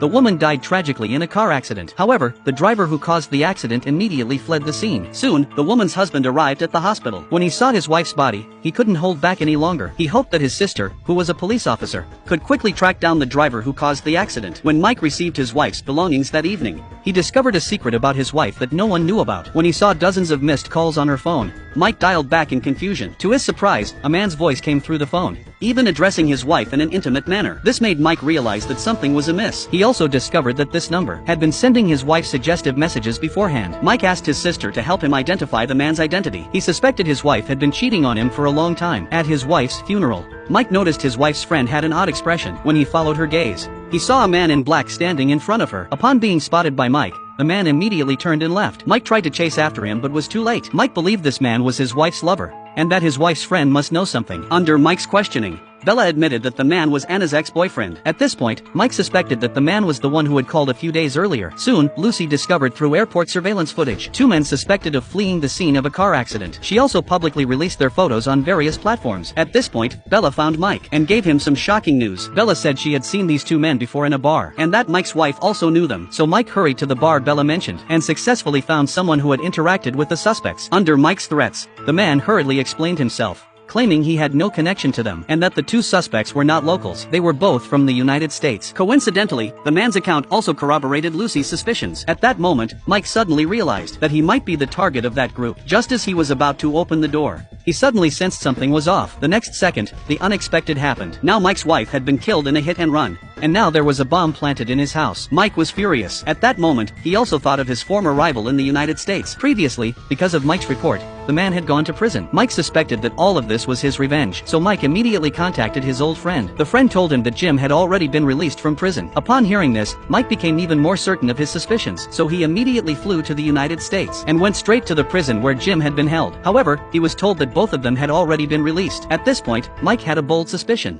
The woman died tragically in a car accident. However, the driver who caused the accident immediately fled the scene. Soon, the woman's husband arrived at the hospital. When he saw his wife's body, he couldn't hold back any longer. He hoped that his sister, who was a police officer, could quickly track down the driver who caused the accident. When Mike received his wife's belongings that evening, he discovered a secret about his wife that no one knew about. When he saw dozens of missed calls on her phone, Mike dialed back in confusion. To his surprise, a man's voice came through the phone, even addressing his wife in an intimate manner. This made Mike realize that something was amiss. He also discovered that this number had been sending his wife suggestive messages beforehand. Mike asked his sister to help him identify the man's identity. He suspected his wife had been cheating on him for a long time. At his wife's funeral, Mike noticed his wife's friend had an odd expression. When he followed her gaze, he saw a man in black standing in front of her. Upon being spotted by Mike, the man immediately turned and left. Mike tried to chase after him but was too late. Mike believed this man was his wife's lover, and that his wife's friend must know something. Under Mike's questioning, Bella admitted that the man was Anna's ex-boyfriend. At this point, Mike suspected that the man was the one who had called a few days earlier. Soon, Lucy discovered through airport surveillance footage 2 men suspected of fleeing the scene of a car accident. She also publicly released their photos on various platforms. At this point, Bella found Mike and gave him some shocking news. Bella said she had seen these 2 men before in a bar, and that Mike's wife also knew them. So Mike hurried to the bar Bella mentioned and successfully found someone who had interacted with the suspects. Under Mike's threats, the man hurriedly explained himself, claiming he had no connection to them and that the 2 suspects were not locals. They were both from the United States. Coincidentally, the man's account also corroborated Lucy's suspicions. At that moment, Mike suddenly realized that he might be the target of that group. Just as he was about to open the door, he suddenly sensed something was off. The next second, the unexpected happened. Now Mike's wife had been killed in a hit and run, and now there was a bomb planted in his house. Mike was furious. At that moment, he also thought of his former rival in the United States. Previously, because of Mike's report, the man had gone to prison. Mike suspected that all of this was his revenge, so Mike immediately contacted his old friend. The friend told him that Jim had already been released from prison. Upon hearing this, Mike became even more certain of his suspicions, so he immediately flew to the United States and went straight to the prison where Jim had been held. However, he was told that both of them had already been released. At this point, Mike had a bold suspicion.